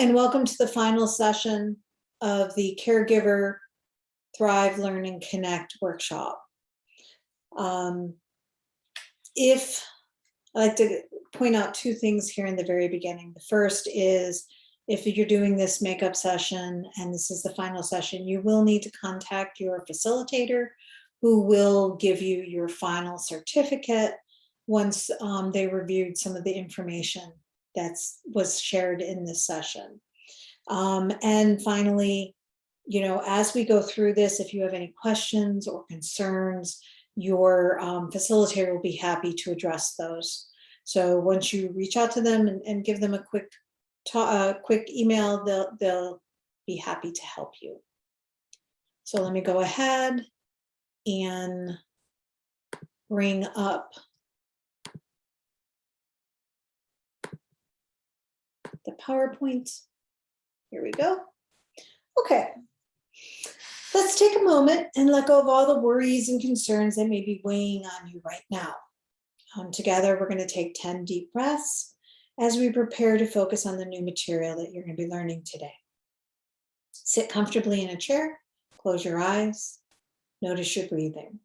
and welcome to the final session of the Caregiver Thrive, Learn, and Connect workshop. If I'd like to point out two things here in the very beginning. The first is if you're doing this makeup session and this is the final session, you will need to contact your facilitator who will give you your final certificate once they reviewed some of the information that was shared in this session. And finally, as we go through this, if you have any questions or concerns, your facilitator will be happy to address those. So once you reach out to them and give them a quick email, they'll be happy to help you. So let me go ahead and bring up the PowerPoint. Here we go. Okay. Let's take a moment and let go of all the worries and concerns that may be weighing on you right now. Together, we're going to take 10 deep breaths as we prepare to focus on the new material that you're going to be learning today. Sit comfortably in a chair, close your eyes, notice your breathing.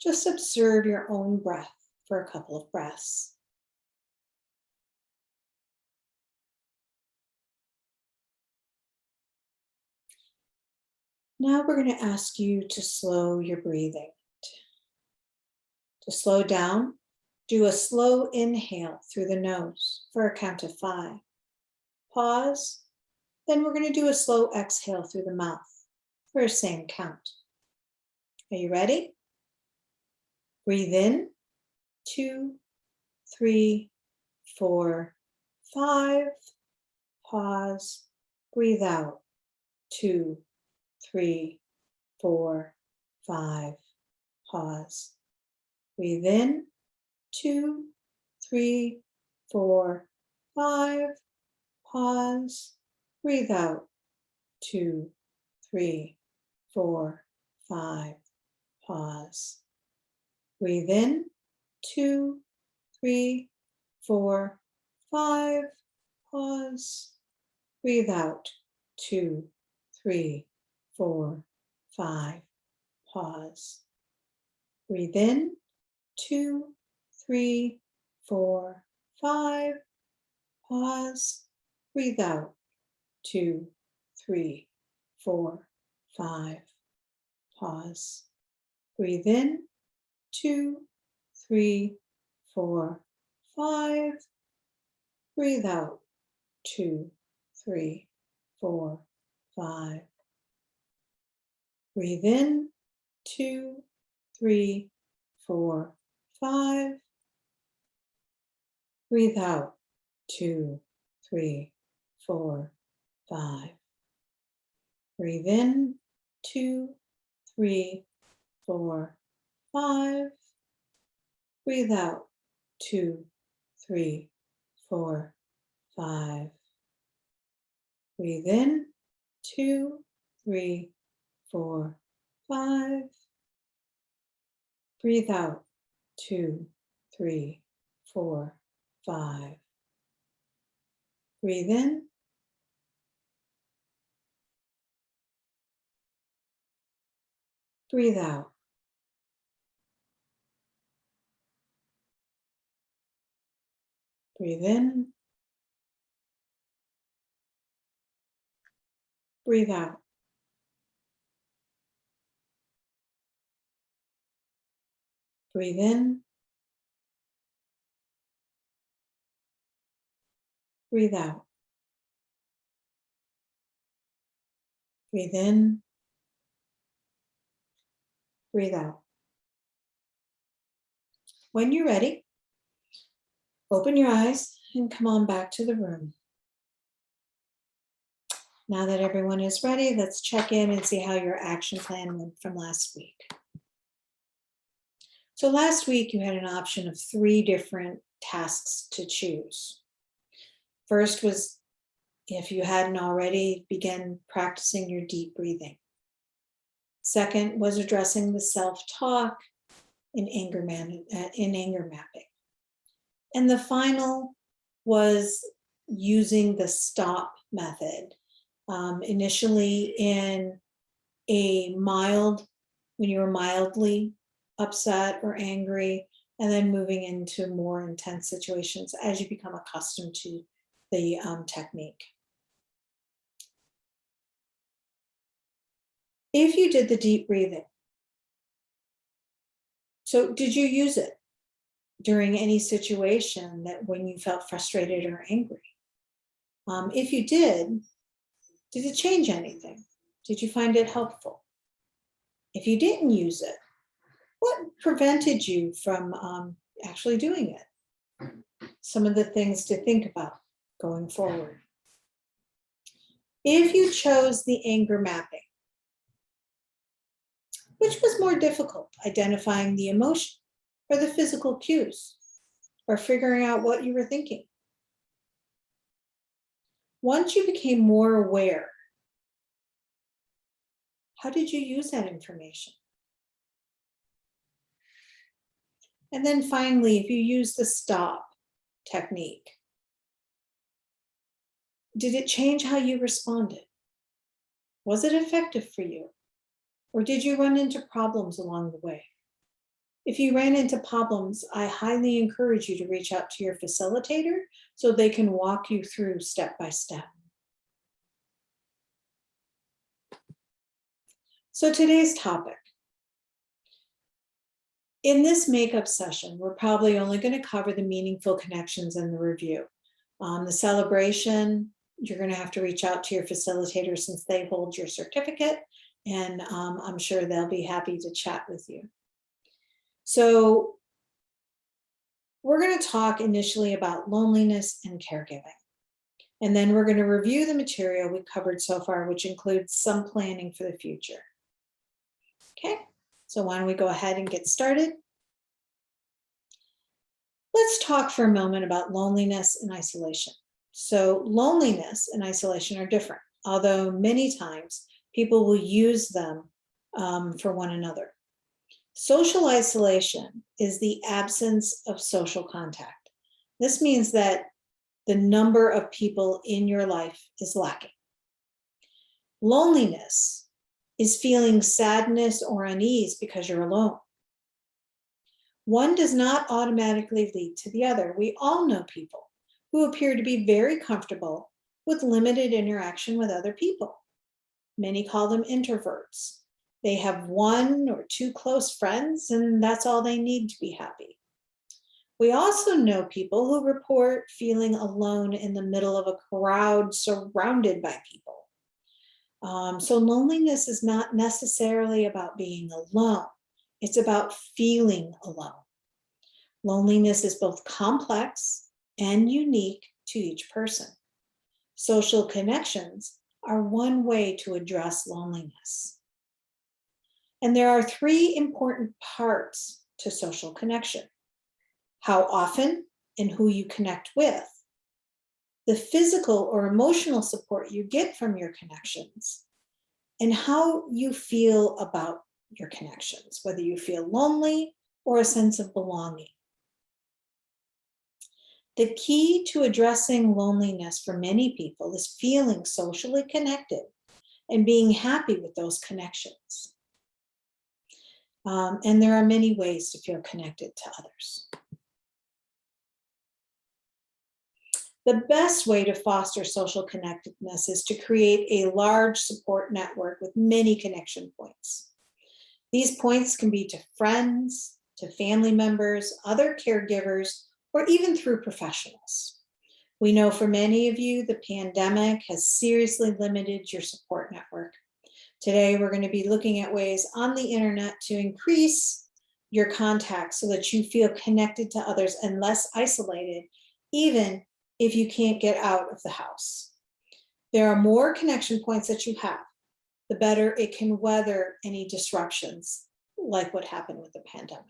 Just observe your own breath for a couple of breaths. Now we're going to ask you to slow your breathing. To slow down, do a slow inhale through the nose for a count of 5. Pause. Then we're going to do a slow exhale through the mouth for a same count. Are you ready? Breathe in. 2, 3, 4, 5. Pause. Breathe out. 2, 3, 4, 5. Pause. Breathe in. 2, 3, 4, 5. Pause. Breathe out. 2, 3, 4, 5. Pause. Breathe in. 2, 3, 4, 5. Pause. Breathe out. 2, 3, 4, 5. Pause. Breathe in. 2, 3, 4, 5. Pause. Breathe out. 2, 3, 4, 5. Pause. Breathe in. 2, 3, 4, 5. Breathe out. 2, 3, 4, 5. Breathe in. 2, 3, 4, 5. Breathe out. 2, 3, 4, 5. Breathe in. 2, 3, 4, 5. Breathe out. 2, 3, 4, 5. Breathe in. 2, 3, 4, 5. Breathe out. 2, 3, 4, 5. Breathe in. Breathe out. Breathe in. Breathe out. Breathe in. Breathe out. Breathe in. Breathe out. When you're ready, open your eyes and come on back to the room. Now that everyone is ready, let's check in and see how your action plan went from last week. So last week you had an option of 3 different tasks to choose. First was, if you hadn't already, begin practicing your deep breathing. Second was addressing the self-talk in anger mapping. And the final was using the stop method, initially in when you were mildly upset or angry, and then moving into more intense situations as you become accustomed to the technique. If you did the deep breathing, so did you use it during any situation that when you felt frustrated or angry? If you did it change anything? Did you find it helpful? If you didn't use it, what prevented you from actually doing it? Some of the things to think about going forward. If you chose the anger mapping, which was more difficult, identifying the emotion or the physical cues, or figuring out what you were thinking? Once you became more aware, how did you use that information? And then finally, if you use the stop technique, did it change how you responded? Was it effective for you? Or did you run into problems along the way? If you ran into problems, I highly encourage you to reach out to your facilitator so they can walk you through step by step. So today's topic. In this makeup session, we're probably only going to cover the meaningful connections and the review. The celebration, you're going to have to reach out to your facilitator since they hold your certificate, and I'm sure they'll be happy to chat with you. So we're going to talk initially about loneliness and caregiving. And then we're going to review the material we covered so far, which includes some planning for the future. Okay, so why don't we go ahead and get started? Let's talk for a moment about loneliness and isolation. So loneliness and isolation are different, although many times people will use them for one another. Social isolation is the absence of social contact. This means that the number of people in your life is lacking. Loneliness is feeling sadness or unease because you're alone. One does not automatically lead to the other. We all know people who appear to be very comfortable with limited interaction with other people. Many call them introverts. They have one or two close friends, and that's all they need to be happy. We also know people who report feeling alone in the middle of a crowd surrounded by people. So loneliness is not necessarily about being alone. It's about feeling alone. Loneliness is both complex and unique to each person. Social connections are one way to address loneliness. And there are three important parts to social connection: how often and who you connect with, the physical or emotional support you get from your connections, and how you feel about your connections, whether you feel lonely or a sense of belonging. The key to addressing loneliness for many people is feeling socially connected and being happy with those connections. And there are many ways to feel connected to others. The best way to foster social connectedness is to create a large support network with many connection points. These points can be to friends, to family members, other caregivers, or even through professionals. We know for many of you, the pandemic has seriously limited your support network. Today, we're going to be looking at ways on the internet to increase your contacts so that you feel connected to others and less isolated, even if you can't get out of the house. There are more connection points that you have, the better it can weather any disruptions like what happened with the pandemic.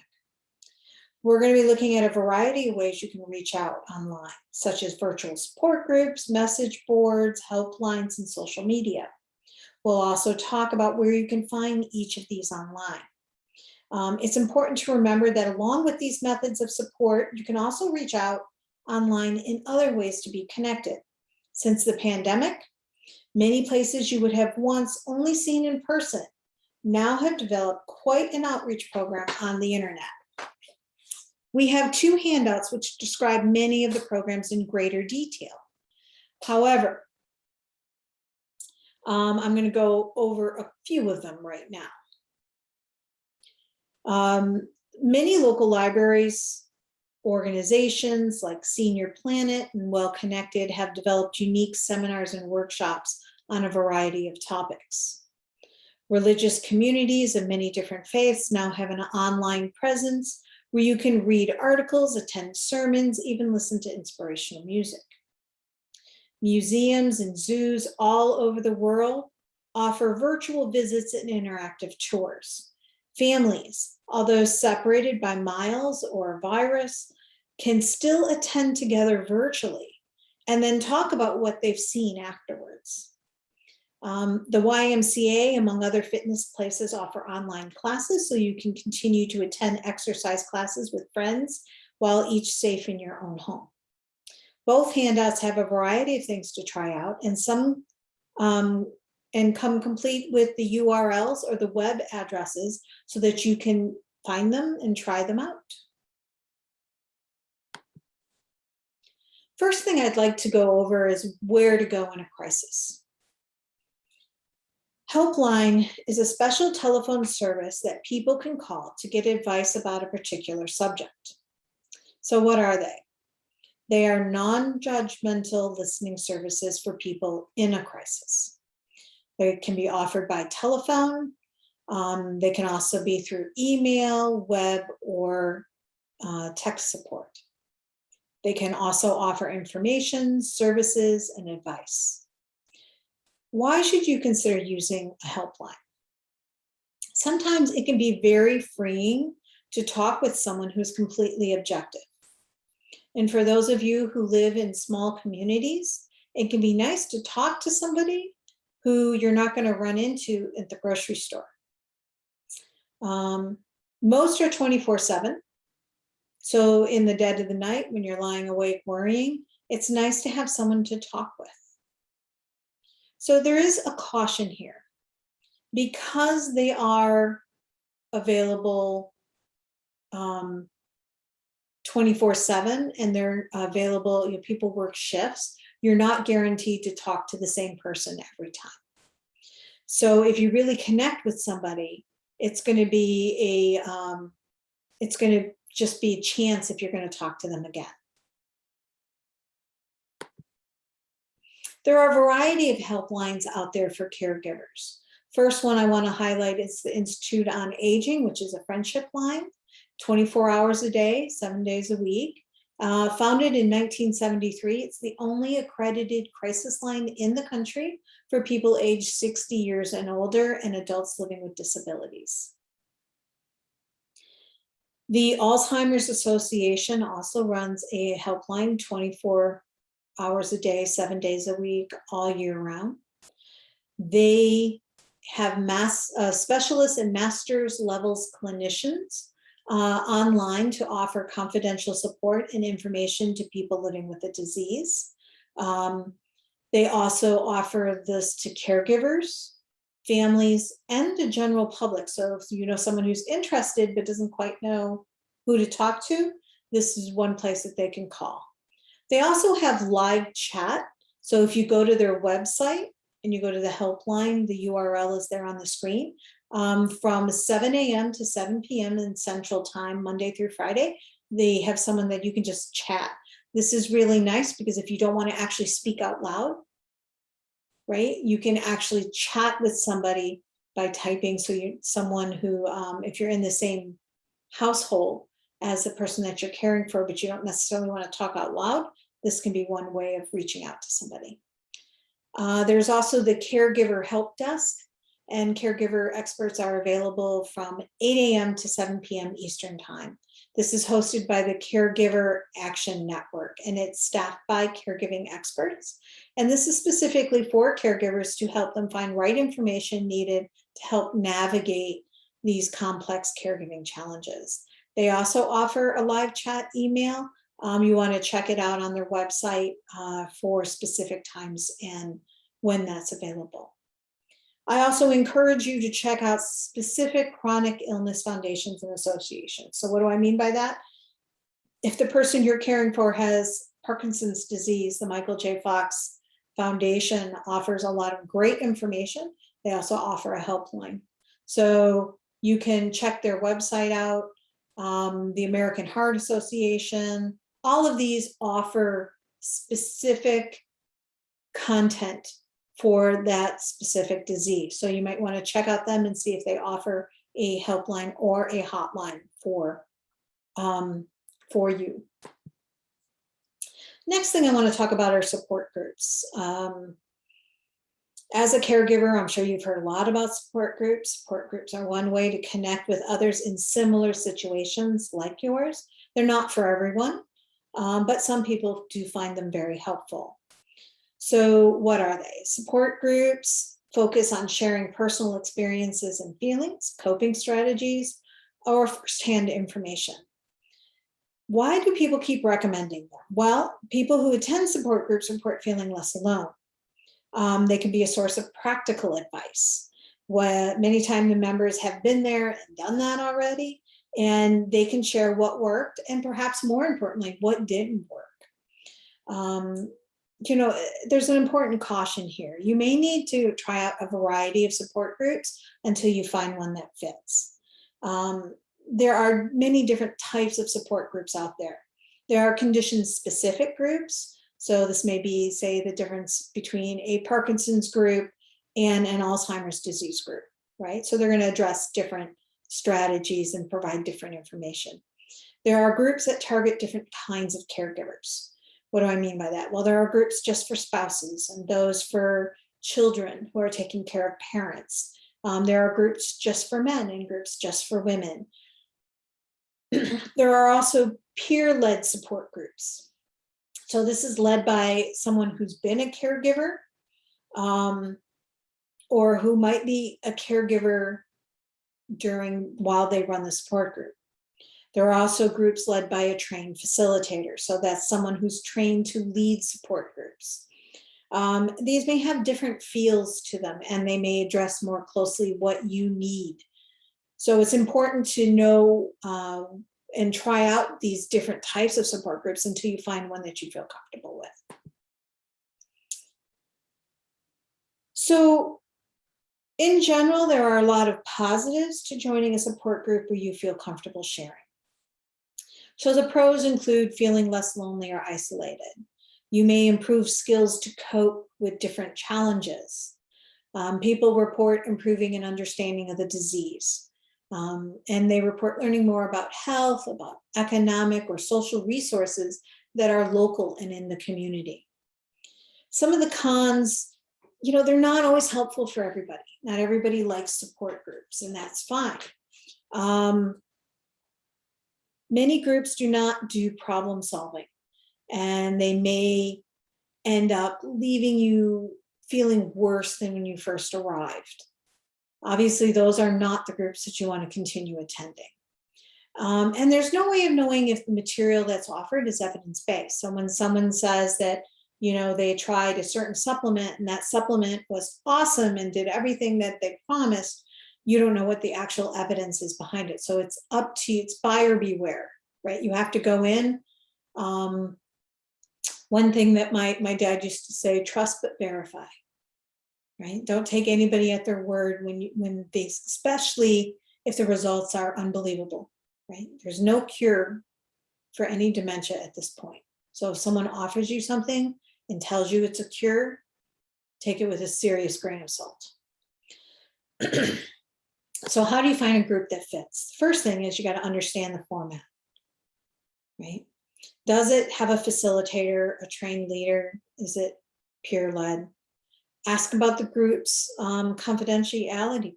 We're going to be looking at a variety of ways you can reach out online, such as virtual support groups, message boards, helplines, and social media. We'll also talk about where you can find each of these online. It's important to remember that along with these methods of support, you can also reach out online in other ways to be connected, Since the pandemic, many places you would have once only seen in person now have developed quite an outreach program on the internet. We have two handouts which describe many of the programs in greater detail. However, I'm going to go over a few of them right now. Many local libraries, organizations like Senior Planet and Well Connected have developed unique seminars and workshops on a variety of topics. Religious communities of many different faiths now have an online presence where you can read articles, attend sermons, even listen to inspirational music. Museums and zoos all over the world offer virtual visits and interactive tours. Families, although separated by miles or a virus, can still attend together virtually and then talk about what they've seen afterwards. The YMCA, among other fitness places, offer online classes so you can continue to attend exercise classes with friends while each safe in your own home. Both handouts have a variety of things to try out, and some come complete with the URLs or the web addresses so that you can find them and try them out. First thing I'd like to go over is where to go in a crisis. Helpline is a special telephone service that people can call to get advice about a particular subject. So what are they? They are non-judgmental listening services for people in a crisis. They can be offered by telephone. They can also be through email, web, or text support. They can also offer information, services, and advice. Why should you consider using a helpline? Sometimes it can be very freeing to talk with someone who's completely objective. And for those of you who live in small communities, it can be nice to talk to somebody who you're not going to run into at the grocery store. Most are 24/7. So in the dead of the night, when you're lying awake worrying, it's nice to have someone to talk with. So there is a caution here. Because they are available 24/7 and they're available, people work shifts, you're not guaranteed to talk to the same person every time. So if you really connect with somebody, it's going to be it's going to just be a chance if you're going to talk to them again. There are a variety of helplines out there for caregivers. First one I want to highlight is the Institute on Aging, which is a friendship line, 24 hours a day, 7 days a week. Founded in 1973, it's the only accredited crisis line in the country for people aged 60 years and older and adults living with disabilities. The Alzheimer's Association also runs a helpline 24 hours a day, 7 days a week, all year round. They have specialists and master's levels clinicians online to offer confidential support and information to people living with the disease. They also offer this to caregivers, families, and the general public. So if you know someone who's interested but doesn't quite know who to talk to, this is one place that they can call. They also have live chat. So if you go to their website and you go to the helpline, the URL is there on the screen. From 7 a.m. to 7 p.m. in Central Time, Monday through Friday, they have someone that you can just chat. This is really nice because if you don't want to actually speak out loud, right, you can actually chat with somebody by typing. So you're someone who, if you're in the same household as the person that you're caring for, but you don't necessarily want to talk out loud, this can be one way of reaching out to somebody. There's also the Caregiver Help Desk, and caregiver experts are available from 8 a.m. to 7 p.m. Eastern Time. This is hosted by the Caregiver Action Network, and it's staffed by caregiving experts. And this is specifically for caregivers to help them find right information needed to help navigate these complex caregiving challenges. They also offer a live chat email You want to check it out on their website for specific times and when that's available. I also encourage you to check out specific chronic illness foundations and associations. So what do I mean by that? If the person you're caring for has Parkinson's disease, the Michael J. Fox Foundation offers a lot of great information. They also offer a helpline. So you can check their website out. The American Heart Association, all of these offer specific content for that specific disease. So you might want to check out them and see if they offer a helpline or a hotline for you. Next thing I want to talk about are support groups. As a caregiver, I'm sure you've heard a lot about support groups. Support groups are one way to connect with others in similar situations like yours. They're not for everyone, but some people do find them very helpful. So what are they? Support groups focus on sharing personal experiences and feelings, coping strategies, or firsthand information. Why do people keep recommending them? Well, people who attend support groups report feeling less alone. They can be a source of practical advice. Many times the members have been there and done that already, and they can share what worked and perhaps more importantly, what didn't work. There's an important caution here. You may need to try out a variety of support groups until you find one that fits. There are many different types of support groups out there. There are condition-specific groups. So this may be, say, the difference between a Parkinson's group and an Alzheimer's disease group, right? So they're going to address different strategies and provide different information. There are groups that target different kinds of caregivers. What do I mean by that? Well, there are groups just for spouses and those for children who are taking care of parents. There are groups just for men and groups just for women. There are also peer-led support groups. So this is led by someone who's been a caregiver or who might be a caregiver while they run the support group. There are also groups led by a trained facilitator. So that's someone who's trained to lead support groups. These may have different feels to them and they may address more closely what you need. So it's important to know and try out these different types of support groups until you find one that you feel comfortable with. So in general, there are a lot of positives to joining a support group where you feel comfortable sharing. So the pros include feeling less lonely or isolated. You may improve skills to cope with different challenges. People report improving an understanding of the disease. And they report learning more about health, about economic or social resources that are local and in the community. Some of the cons, they're not always helpful for everybody. Not everybody likes support groups, and that's fine. Many groups do not do problem solving, and they may end up leaving you feeling worse than when you first arrived. Obviously, those are not the groups that you want to continue attending. And there's no way of knowing if the material that's offered is evidence-based. So when someone says that, they tried a certain supplement and that supplement was awesome and did everything that they promised, you don't know what the actual evidence is behind it. So it's up to you, it's buyer beware, right? You have to go in. One thing that my dad used to say, trust but verify. Right? Don't take anybody at their word especially if the results are unbelievable, right? There's no cure for any dementia at this point. So if someone offers you something and tells you it's a cure, take it with a serious grain of salt. So how do you find a group that fits? The first thing is you got to understand the format, right? Does it have a facilitator, a trained leader? Is it peer-led? Ask about the group's confidentiality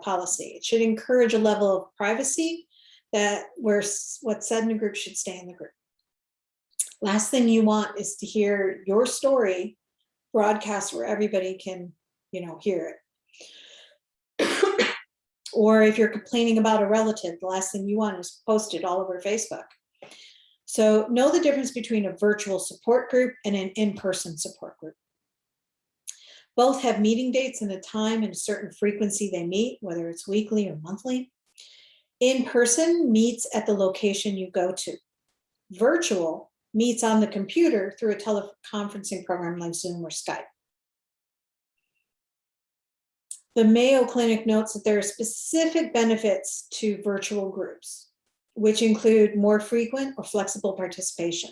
policy. It should encourage a level of privacy where what's said in a group should stay in the group. Last thing you want is to hear your story broadcast where everybody can, hear it. Or if you're complaining about a relative, the last thing you want is post it all over Facebook. So know the difference between a virtual support group and an in-person support group. Both have meeting dates and a time and a certain frequency they meet, whether it's weekly or monthly. In-person meets at the location you go to. Virtual meets on the computer through a teleconferencing program like Zoom or Skype. The Mayo Clinic notes that there are specific benefits to virtual groups, which include more frequent or flexible participation,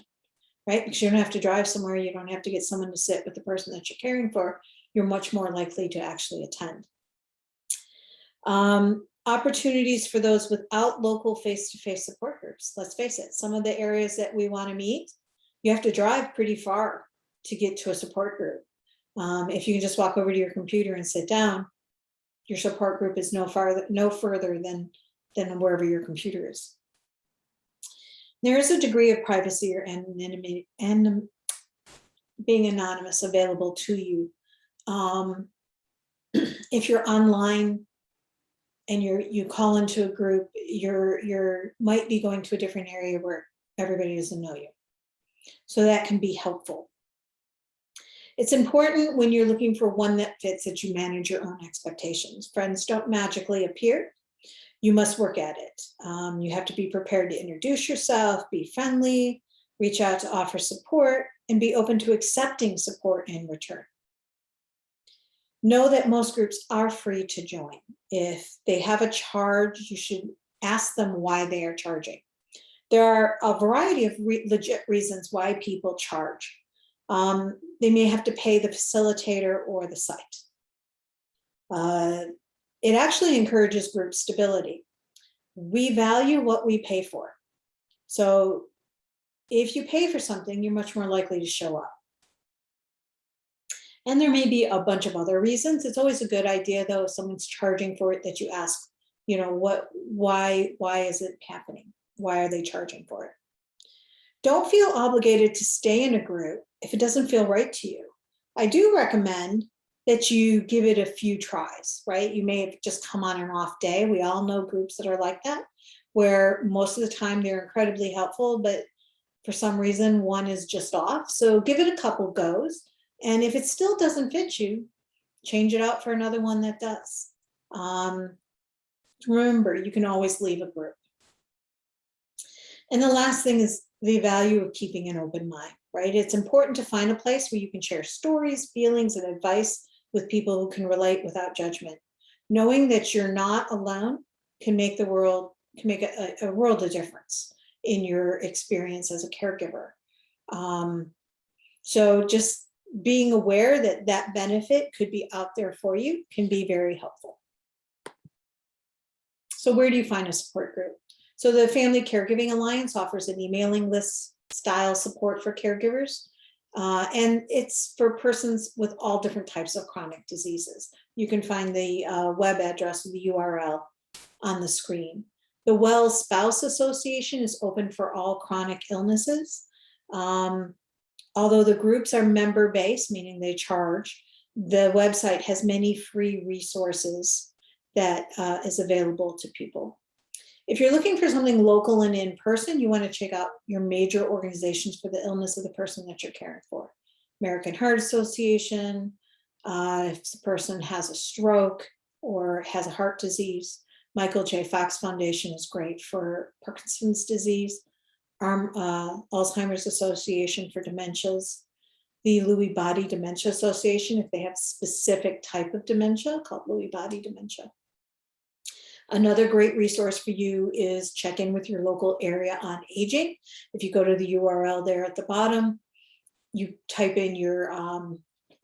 right? Because you don't have to drive somewhere, you don't have to get someone to sit with the person that you're caring for, you're much more likely to actually attend. Opportunities for those without local face-to-face support groups. Let's face it, some of the areas that we want to meet, you have to drive pretty far to get to a support group. If you can just walk over to your computer and sit down, your support group is no further than wherever your computer is. There is a degree of privacy or anonymity and being anonymous available to you. If you're online and you call into a group, you're might be going to a different area where everybody doesn't know you. So that can be helpful. It's important when you're looking for one that fits that you manage your own expectations. Friends don't magically appear. You must work at it. You have to be prepared to introduce yourself, be friendly, reach out to offer support, and be open to accepting support in return. Know that most groups are free to join. If they have a charge, you should ask them why they are charging. There are a variety of legit reasons why people charge. They may have to pay the facilitator or the site. It actually encourages group stability. We value what we pay for. So if you pay for something, you're much more likely to show up. And there may be a bunch of other reasons. It's always a good idea, though, if someone's charging for it, that you ask, why is it happening? Why are they charging for it? Don't feel obligated to stay in a group if it doesn't feel right to you. I do recommend that you give it a few tries, right? You may have just come on an off day. We all know groups that are like that, where most of the time they're incredibly helpful, but for some reason one is just off. So give it a couple goes. And if it still doesn't fit you, change it out for another one that does. Remember, you can always leave a group. And the last thing is the value of keeping an open mind, right? It's important to find a place where you can share stories, feelings, and advice with people who can relate without judgment. Knowing that you're not alone can make a world of difference in your experience as a caregiver. So just being aware that that benefit could be out there for you can be very helpful. So where do you find a support group? So the Family Caregiving Alliance offers an emailing list style support for caregivers. And it's for persons with all different types of chronic diseases. You can find the web address of the URL on the screen. The Well Spouse Association is open for all chronic illnesses. Although the groups are member-based, meaning they charge, the website has many free resources that is available to people. If you're looking for something local and in person, you want to check out your major organizations for the illness of the person that you're caring for. American Heart Association, if the person has a stroke or has a heart disease. Michael J. Fox Foundation is great for Parkinson's disease. Alzheimer's Association for dementias. The Lewy Body Dementia Association, if they have a specific type of dementia called Lewy Body dementia. Another great resource for you is check in with your local area on aging. If you go to the URL there at the bottom, you type in your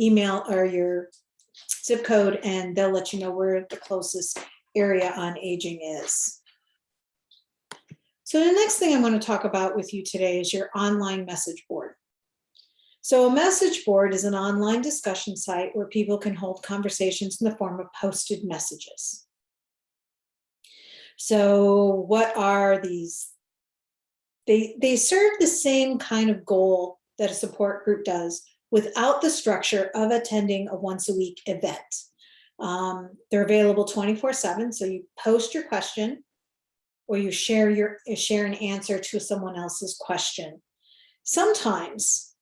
email or your zip code and they'll let you know where the closest area on aging is. So the next thing I want to talk about with you today is your online message board. So a message board is an online discussion site where people can hold conversations in the form of posted messages. So what are these? They serve the same kind of goal that a support group does without the structure of attending a once a week event. They're available 24/7, so you post your question or you share an answer to someone else's question. Sometimes,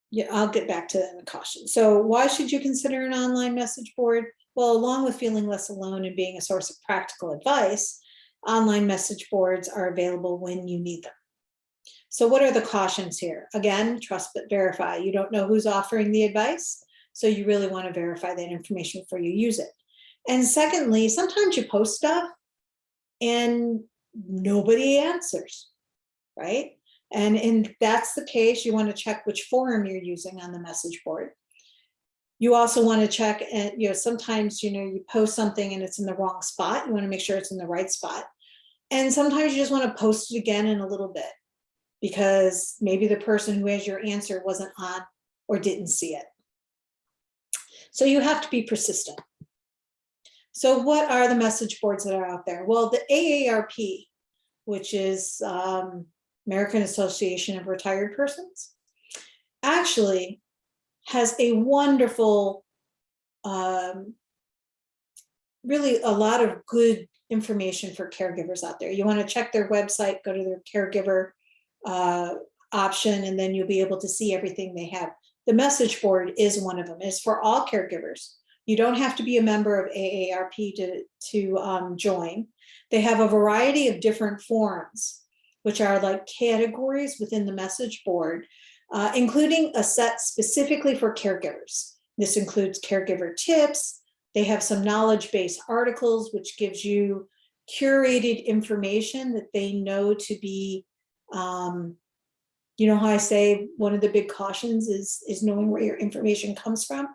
yeah, I'll get back to that in the caution. So why should you consider an online message board? Well, along with feeling less alone and being a source of practical advice, online message boards are available when you need them. So what are the cautions here? Again, trust but verify. You don't know who's offering the advice, so you really want to verify that information before you use it. And secondly, sometimes you post stuff and nobody answers, right? And if that's the case, you want to check which forum you're using on the message board. You also want to check, and sometimes you post something and it's in the wrong spot. You want to make sure it's in the right spot. And sometimes you just want to post it again in a little bit, because maybe the person who has your answer wasn't on or didn't see it. So you have to be persistent. So what are the message boards that are out there? Well, the AARP, which is American Association of Retired Persons, actually has a wonderful, really a lot of good information for caregivers out there. You want to check their website, go to their caregiver option, and then you'll be able to see everything they have. The message board is one of them. It's for all caregivers. You don't have to be a member of AARP to join. They have a variety of different forums, which are like categories within the message board, including a set specifically for caregivers. This includes caregiver tips. They have some knowledge-based articles, which gives you curated information that they know to be, you know how I say one of the big cautions is knowing where your information comes from?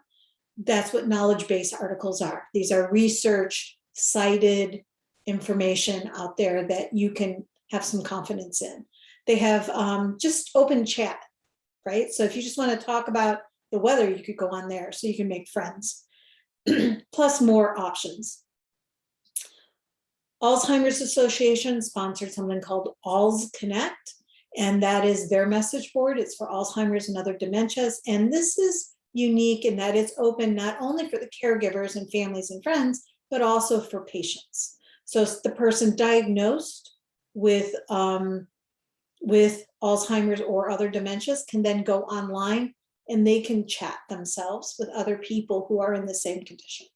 That's what knowledge-based articles are. These are research cited information out there that you can have some confidence in. They have just open chat, right? So if you just want to talk about the weather, you could go on there so you can make friends, plus more options. Alzheimer's Association sponsored something called Alz Connect, and that is their message board. It's for Alzheimer's and other dementias. And this is unique in that it's open not only for the caregivers and families and friends, but also for patients. So the person diagnosed with Alzheimer's or other dementias can then go online and they can chat themselves with other people who are in the same condition.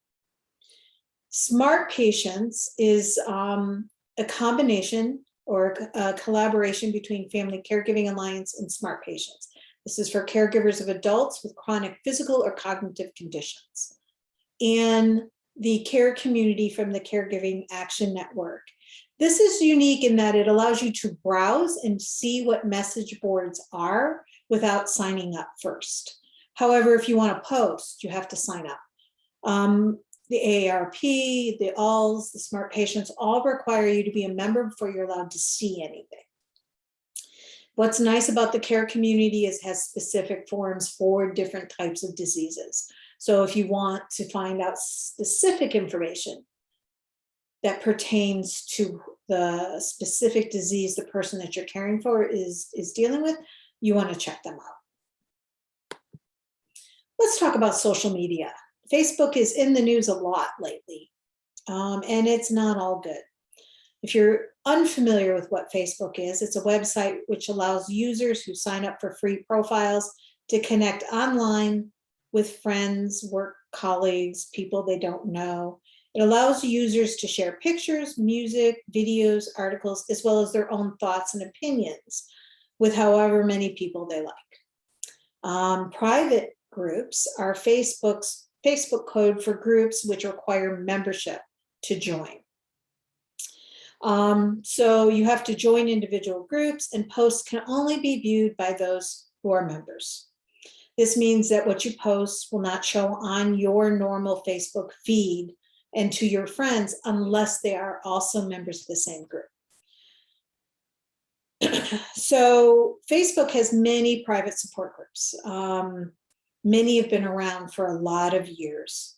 Smart Patients is a combination or a collaboration between Family Caregiving Alliance and Smart Patients. This is for caregivers of adults with chronic physical or cognitive conditions. And the care community from the Caregiving Action Network. This is unique in that it allows you to browse and see what message boards are without signing up first. However, if you want to post, you have to sign up. The AARP, the ALS, the Smart Patients all require you to be a member before you're allowed to see anything. What's nice about the care community is it has specific forums for different types of diseases. So if you want to find out specific information that pertains to the specific disease the person that you're caring for is dealing with, you want to check them out. Let's talk about social media. Facebook is in the news a lot lately, and it's not all good. If you're unfamiliar with what Facebook is, it's a website which allows users who sign up for free profiles to connect online with friends, work colleagues, people they don't know. It allows users to share pictures, music, videos, articles, as well as their own thoughts and opinions with however many people they like. Private groups are Facebook code for groups which require membership to join. So you have to join individual groups, and posts can only be viewed by those who are members. This means that what you post will not show on your normal Facebook feed and to your friends unless they are also members of the same group. So Facebook has many private support groups. Many have been around for a lot of years.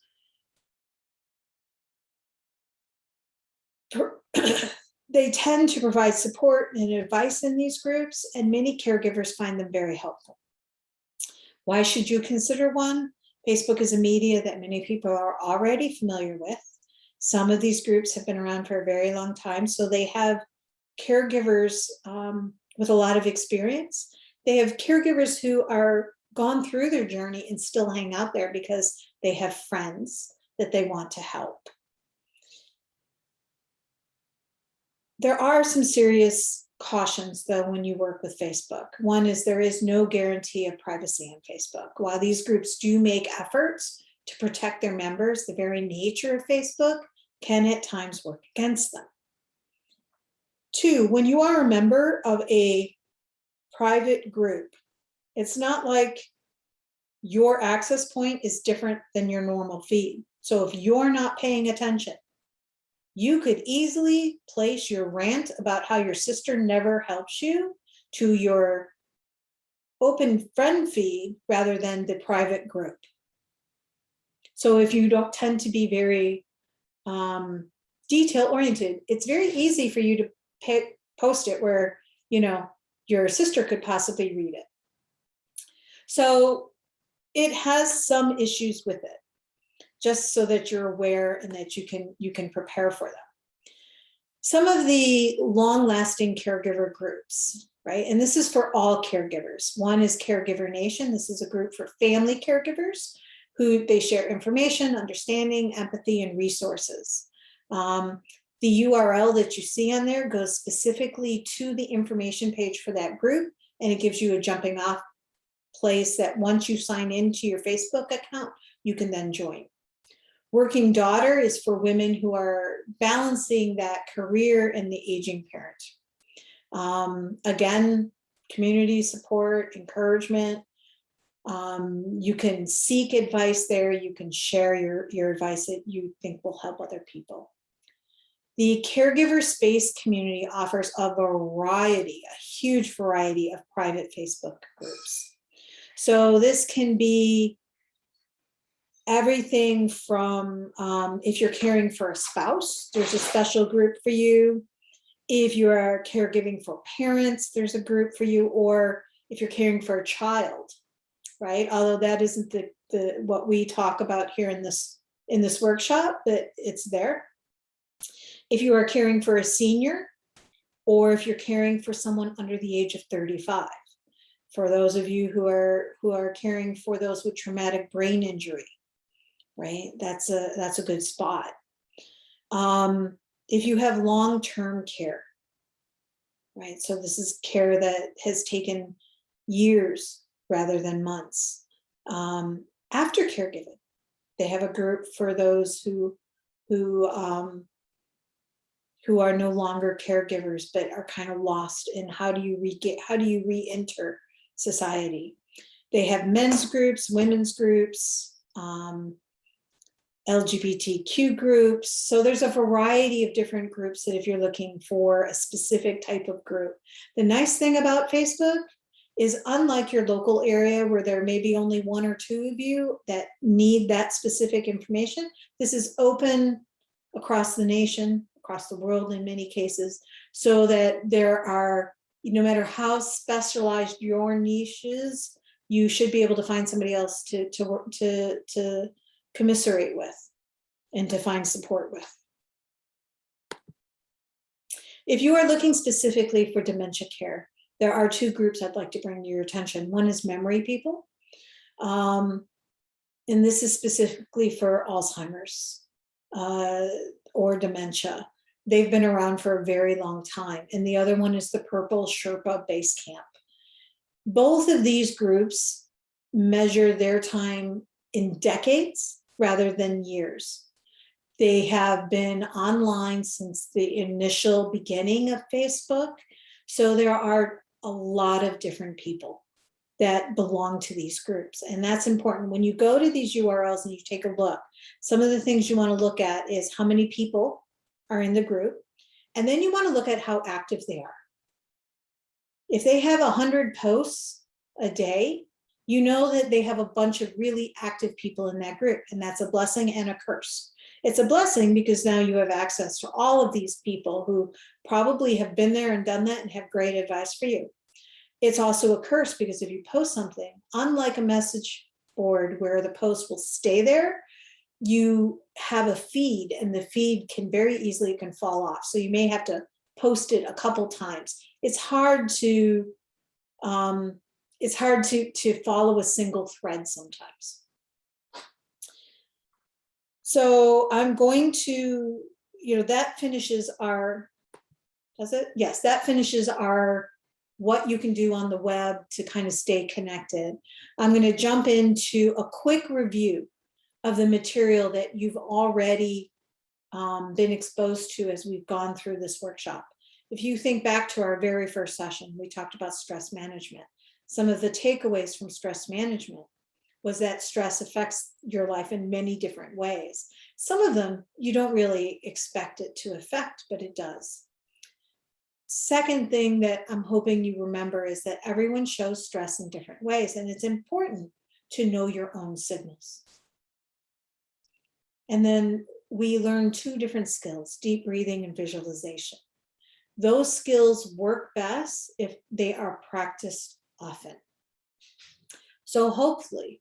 They tend to provide support and advice in these groups, and many caregivers find them very helpful. Why should you consider one? Facebook is a media that many people are already familiar with. Some of these groups have been around for a very long time, so they have caregivers with a lot of experience. They have caregivers who are gone through their journey and still hang out there because they have friends that they want to help. There are some serious cautions, though, when you work with Facebook. One is there is no guarantee of privacy on Facebook. While these groups do make efforts to protect their members, the very nature of Facebook can at times work against them. Two, when you are a member of a private group, it's not like your access point is different than your normal feed. So if you're not paying attention, you could easily place your rant about how your sister never helps you to your open friend feed rather than the private group. So if you don't tend to be very detail oriented, it's very easy for you to post it where, you know, your sister could possibly read it. So it has some issues with it, just so that you're aware and that you can prepare for them. Some of the long-lasting caregiver groups, right? And this is for all caregivers. One is Caregiver Nation. This is a group for family caregivers who they share information, understanding, empathy, and resources. The URL that you see on there goes specifically to the information page for that group, and it gives you a jumping off place that once you sign into your Facebook account, you can then join. Working Daughter is for women who are balancing that career and the aging parent. Again, community support, encouragement. You can seek advice there. You can share your advice that you think will help other people. The caregiver space community offers a huge variety of private Facebook groups. So this can be everything from if you're caring for a spouse, there's a special group for you. If you are caregiving for parents, there's a group for you, or if you're caring for a child, right? Although that isn't the what we talk about here in this workshop, but it's there. If you are caring for a senior, or if you're caring for someone under the age of 35. For those of you who are caring for those with traumatic brain injury, right? That's a good spot. If you have long-term care, right? So this is care that has taken years rather than months. After caregiving, they have a group for those who are no longer caregivers but are kind of lost in how do you re-enter society. They have men's groups, women's groups, LGBTQ groups. So there's a variety of different groups that if you're looking for a specific type of group. The nice thing about Facebook is, unlike your local area where there may be only one or two of you that need that specific information, this is open across the nation, across the world in many cases, so that there are, no matter how specialized your niche is, you should be able to find somebody else to commiserate with and to find support with. If you are looking specifically for dementia care, there are two groups I'd like to bring to your attention. One is Memory People, and this is specifically for Alzheimer's or dementia. They've been around for a very long time. And the other one is the Purple Sherpa Base Camp. Both of these groups measure their time in decades rather than years. They have been online since the initial beginning of Facebook. So there are a lot of different people that belong to these groups. And that's important. When you go to these URLs and you take a look, some of the things you want to look at is how many people are in the group. And then you want to look at how active they are. If they have 100 posts a day, you know that they have a bunch of really active people in that group, and that's a blessing and a curse. It's a blessing because now you have access to all of these people who probably have been there and done that and have great advice for you. It's also a curse because if you post something, unlike a message board where the post will stay there, you have a feed, and the feed can very easily can fall off. So you may have to post it a couple times. It's hard to follow a single thread sometimes. So I'm going to, that finishes our, does it? Yes, that finishes our what you can do on the web to kind of stay connected. I'm going to jump into a quick review of the material that you've already been exposed to as we've gone through this workshop. If you think back to our very first session, we talked about stress management. Some of the takeaways from stress management was that stress affects your life in many different ways. Some of them you don't really expect it to affect, but it does. Second thing that I'm hoping you remember is that everyone shows stress in different ways, and it's important to know your own signals. And then we learn 2 different skills, deep breathing and visualization. Those skills work best if they are practiced often. So hopefully,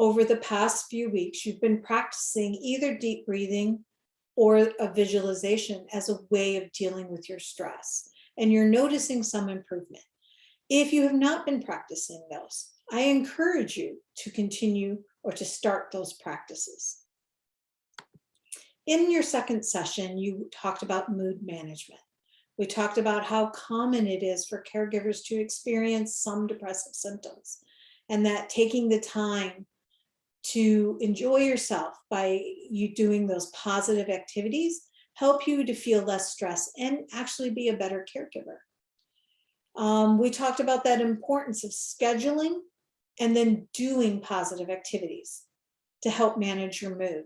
over the past few weeks, you've been practicing either deep breathing or a visualization as a way of dealing with your stress, and you're noticing some improvement. If you have not been practicing those, I encourage you to continue or to start those practices. In your second session, you talked about mood management. We talked about how common it is for caregivers to experience some depressive symptoms, and that taking the time to enjoy yourself by you doing those positive activities help you to feel less stress and actually be a better caregiver. We talked about that importance of scheduling and then doing positive activities to help manage your mood.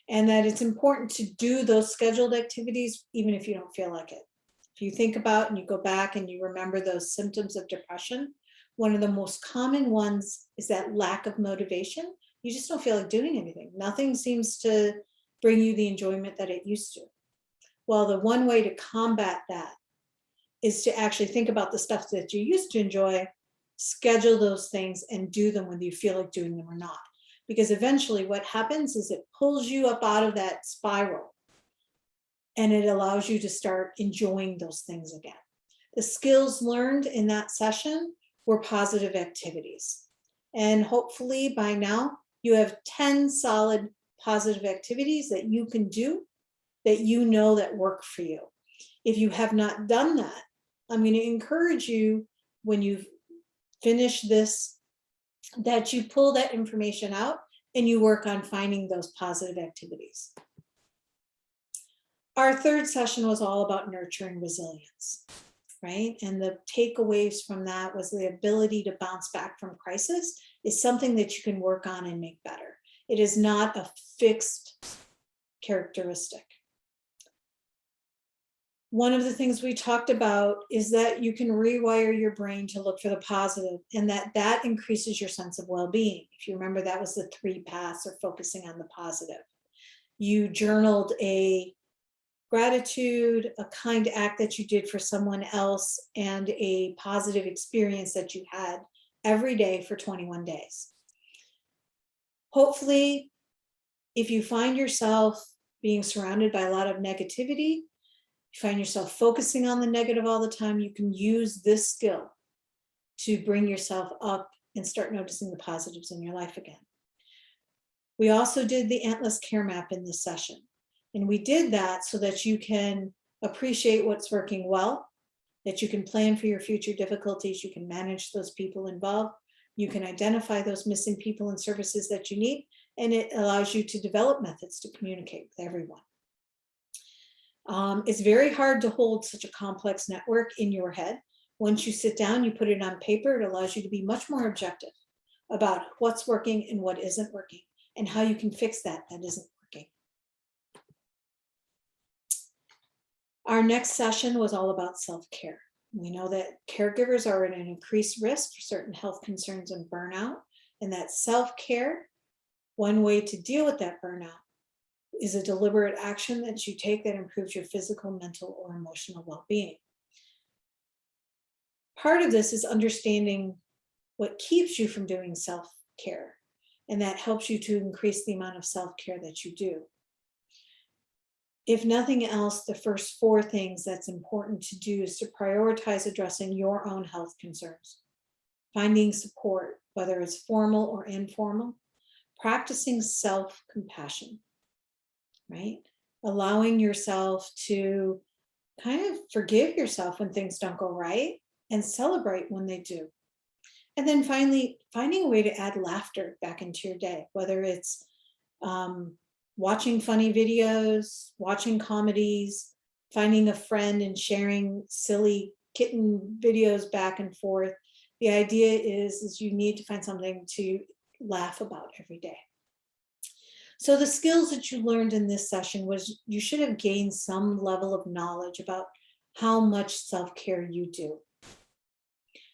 And that it's important to do those scheduled activities even if you don't feel like it. If you think about and you go back and you remember those symptoms of depression, one of the most common ones is that lack of motivation. You just don't feel like doing anything. Nothing seems to bring you the enjoyment that it used to. Well, the one way to combat that is to actually think about the stuff that you used to enjoy, schedule those things, and do them whether you feel like doing them or not. Because eventually what happens is it pulls you up out of that spiral and it allows you to start enjoying those things again. The skills learned in that session were positive activities. And hopefully by now you have 10 solid positive activities that you can do that you know that work for you. If you have not done that, I'm going to encourage you when you've finished this that you pull that information out and you work on finding those positive activities. Our third session was all about nurturing resilience, right? And the takeaways from that was the ability to bounce back from crisis is something that you can work on and make better. It is not a fixed characteristic. One of the things we talked about is that you can rewire your brain to look for the positive, and that increases your sense of well-being. If you remember, that was the 3 paths of focusing on the positive. You journaled a gratitude, a kind act that you did for someone else, and a positive experience that you had every day for 21 days. Hopefully, if you find yourself being surrounded by a lot of negativity, you find yourself focusing on the negative all the time, you can use this skill to bring yourself up and start noticing the positives in your life again. We also did the Antlers Care Map in this session. And we did that so that you can appreciate what's working well, that you can plan for your future difficulties, you can manage those people involved, you can identify those missing people and services that you need, and it allows you to develop methods to communicate with everyone. It's very hard to hold such a complex network in your head. Once you sit down, you put it on paper, it allows you to be much more objective about what's working and what isn't working, and how you can fix that isn't working. Our next session was all about self-care. We know that caregivers are at an increased risk for certain health concerns and burnout, and that self-care, one way to deal with that burnout, is a deliberate action that you take that improves your physical, mental, or emotional well-being. Part of this is understanding what keeps you from doing self-care. and that helps you to increase the amount of self-care that you do. If nothing else, the first 4 things that's important to do is to prioritize addressing your own health concerns, finding support, whether it's formal or informal, practicing self-compassion, right? Allowing yourself to kind of forgive yourself when things don't go right and celebrate when they do. And then finally, finding a way to add laughter back into your day, whether it's watching funny videos, watching comedies, finding a friend and sharing silly kitten videos back and forth. The idea is you need to find something to laugh about every day. So the skills that you learned in this session was you should have gained some level of knowledge about how much self-care you do.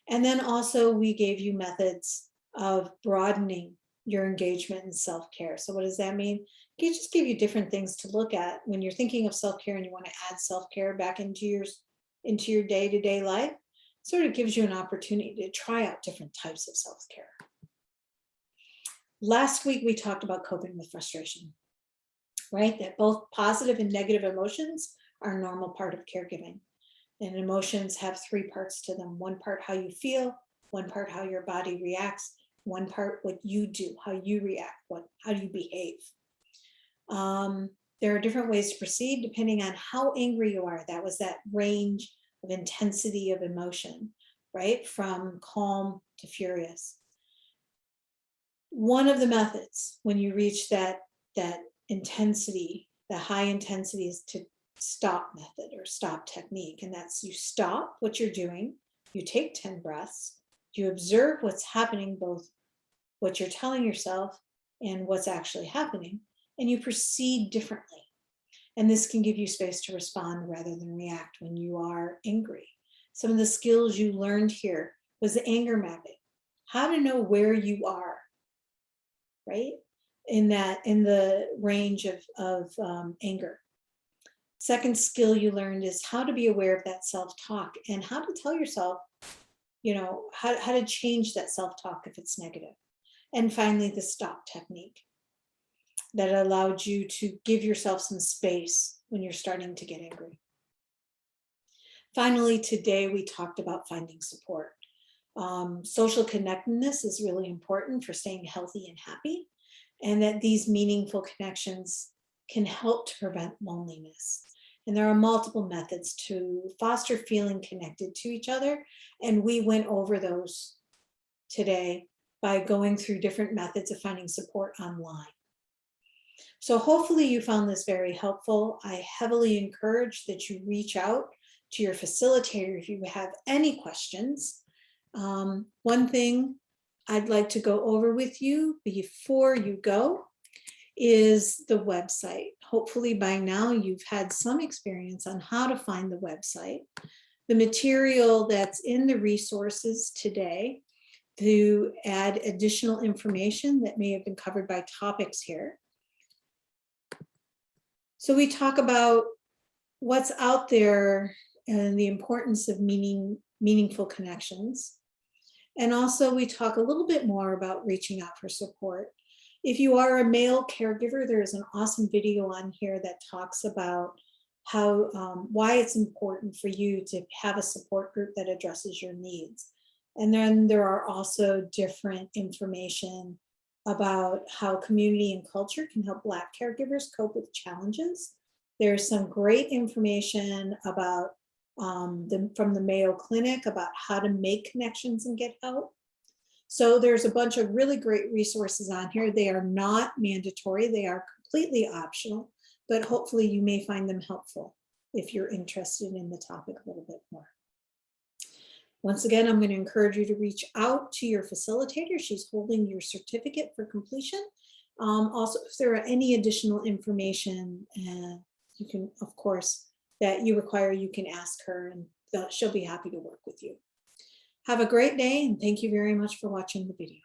And then also we gave you methods of broadening your engagement in self-care. So what does that mean? It just give you different things to look at when you're thinking of self-care and you want to add self-care back into your day-to-day life. Sort of gives you an opportunity to try out different types of self-care. Last week, we talked about coping with frustration, right? That both positive and negative emotions are a normal part of caregiving. And emotions have 3 parts to them. 1 part how you feel, 1 part how your body reacts, 1 part what you do, how you react, how do you behave. There are different ways to proceed depending on how angry you are. That was that range of intensity of emotion, right? From calm to furious. One of the methods when you reach that intensity, the high intensity, is to stop method or stop technique. And that's you stop what you're doing, you take 10 breaths, you observe what's happening, both what you're telling yourself and what's actually happening, and you proceed differently. And this can give you space to respond rather than react when you are angry. Some of the skills you learned here was the anger mapping, how to know where you are, right? In the range of anger. Second skill you learned is how to be aware of that self-talk and how to tell yourself, how to change that self-talk if it's negative. And finally, the stop technique that allowed you to give yourself some space when you're starting to get angry. Finally, today we talked about finding support. Social connectedness is really important for staying healthy and happy, and that these meaningful connections can help to prevent loneliness. And there are multiple methods to foster feeling connected to each other, and we went over those today by going through different methods of finding support online. So hopefully you found this very helpful. I heavily encourage that you reach out to your facilitator if you have any questions. One thing I'd like to go over with you before you go is the website. Hopefully by now you've had some experience on how to find the website. The material that's in the resources today to add additional information that may have been covered by topics here. So we talk about what's out there and the importance of meaningful connections. And also we talk a little bit more about reaching out for support. If you are a male caregiver, there's an awesome video on here that talks about how why it's important for you to have a support group that addresses your needs. And then there are also different information about how community and culture can help Black caregivers cope with challenges. There's some great information about from the Mayo Clinic about how to make connections and get help. So there's a bunch of really great resources on here. They are not mandatory, they are completely optional, but hopefully you may find them helpful if you're interested in the topic a little bit more. Once again, I'm going to encourage you to reach out to your facilitator. She's holding your certificate for completion. Also, if there are any additional information, you can, of course, that you require, you can ask her and she'll be happy to work with you. Have a great day and thank you very much for watching the video.